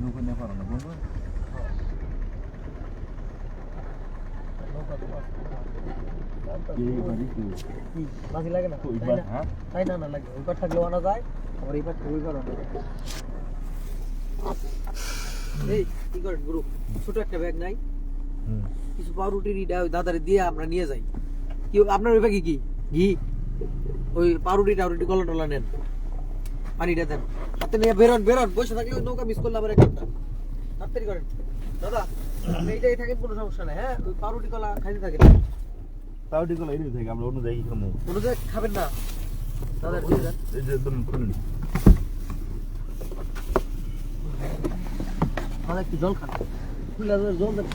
নৌকা নিয়ে পারো না বলবো মাঝি লাগে না তাই না না লাগে ওইবার থাকলেও আনা যায় আবার এইবার ওইবার আনা যায় এই কি করেন গুরু ছোট একটা ব্যাগ নাই কিছু পাউরুটির ইটা ওই দাদারে দিয়ে আমরা নিয়ে যাই কি আপনার ওই ব্যাগে কি ঘি ওই পাউরুটি টাউরুটি কলা টলা নেন পানিটা দেন হাতে নিয়ে বেরোন বেরোন বসে থাকলে ওই নৌকা মিস করলে আবার একটা তাড়াতাড়ি করেন দাদা আপনি এইটাই থাকেন কোনো সমস্যা নাই হ্যাঁ ওই পাউরুটি কলা খাইতে থাকেন পাউডি গুলো এনে থেকে আমরা অন্য জায়গায় খাবো কোনো জায়গায় খাবেন না দাদা দিয়ে দেন এই যে একদম খুলুন দাদা একটু জল খান খুলে জল দেন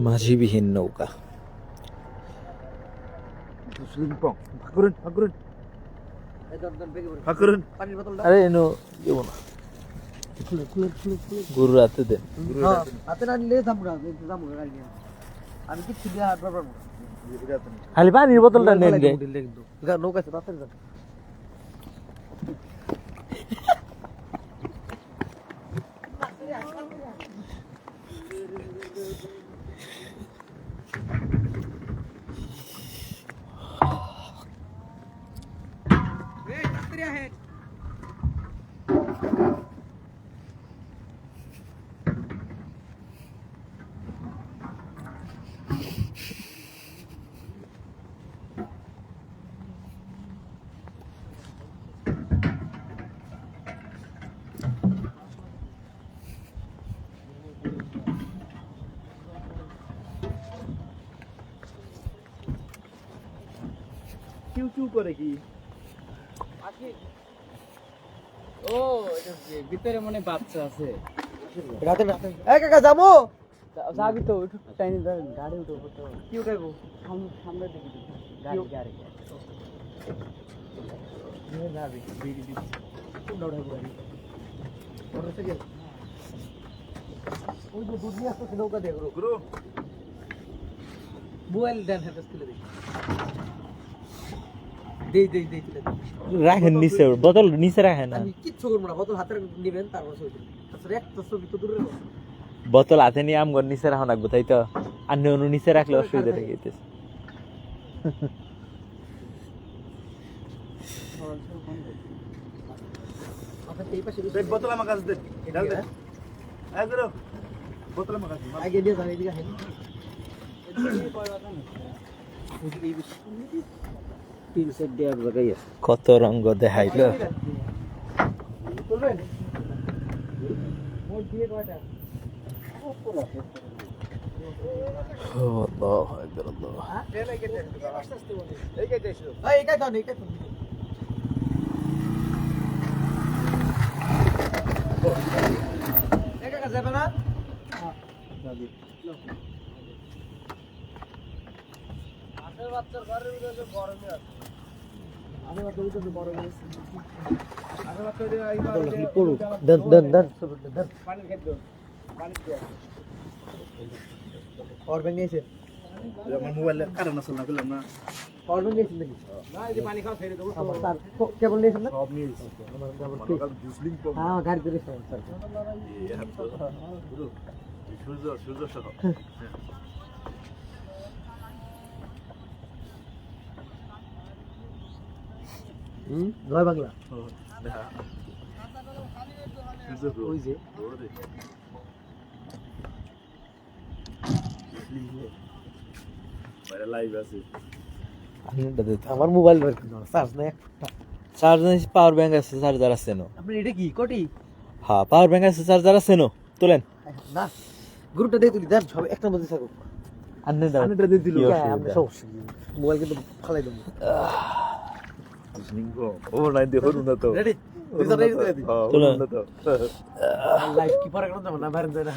মাঝিবিহীন নৌকা পানির বোতলটা আরে এনো দেব না খুলে খুলে খুলে খুলে গরু রাতে দেন হাতে না নিলে যাবো না গাড়ি নিয়ে আমি কিচ্ছু দিয়ে হাত পারবো না খালি পানির বোতলটা নেন রে কিন্তু নৌকা আছে তাড়াতাড়ি যান কিউ কিউ করে কি ও এটা ভিতরে মনে বাচ্চা আছে রাতে রাতে এই কাকা যাবো যাবি তো একটু টাইনি ধরেন গাড়ি উঠে তো কি উঠাইবো সামনে দিকে গাড়ি গাড়ি নিয়ে যাবি বিড়ি দিচ্ছি কোনটা উঠাইবো গাড়ি মোটরসাইকেল ওই যে দুধ নিয়ে আসতেছে নৌকা দিয়ে গুরু মোবাইল দেন হ্যাঁ খুলে দেখি দেই দেই দেই তুলে রাখেন নিচে বোতল নিচে রাখেন না আমি কিচ্ছু করবো না বোতল হাতে নেবেন তারপর ছবি তুলবেন একটা ছবি তো দূরে বোতল হাতে নিয়ে আমগর নিচে রাখা লাগবে তাই তো আর অন্য নিচে রাখলে অসুবিধা থেকে যেতেছে আপনার এই পাশে দেখ বোতল আমার কাছে দে ডাল দে এই গুরু বোতল আমার কাছে আগে দিয়ে যান এদিকে আসেন তিন সেট দেওয়ার জায়গায় আছে কত রঙ্গ দেখাইলো তুলবেন মোট দিয়ে কয়টা আল্লাহু আকবার আল্লাহ এই কাই তো নেই কাই তো এই কাকা যাবে না হ্যাঁ যাবি বাচ্চার ঘরের ভিতরে গরমে আছে আগে বাচ্চার ভিতরে গরমে আছে আগে বাচ্চার এই পড়ু দেন দেন দেন দেন পানি খেয়ে দাও পানি দিয়ে और बैंक नहीं से আমার মোবাইলে কারণ আসল না পেলাম না और बैंक नहीं से नहीं ना ये पानी खाओ फेरे दो सर क्या बोल रहे हैं সব নিয়ে আমার জুসলিং তো हां गाड़ी दे सर सर গুরু সূর্য সূর্য সহ জয় বাংলা সূর্য ওই যে দৌড়ে বাইরে লাইভ আছে আমার মোবাইল বের করে দাও চার্জ নাই একটা চার্জার পাওয়ার ব্যাংক আছে চার্জার আছে নো আপনি এটা কি কোটি হ্যাঁ পাওয়ার ব্যাংক আছে চার্জার আছে নো তোলেন না গ্রুপটা দিয়ে তুলি দেন সব একটা মধ্যে থাকুক আন্নে দাও আন্নেটা দিয়ে দিল আপনি সমস্যা মোবাইল কিন্তু ফালাই দেবো জুসলিং গো ও নাই দেখো না তো রেডি দুইটা রেডি করে দিই হ্যাঁ তোলা। না তো লাইভ কি পরে কেন যাবো না বাইরে যাই না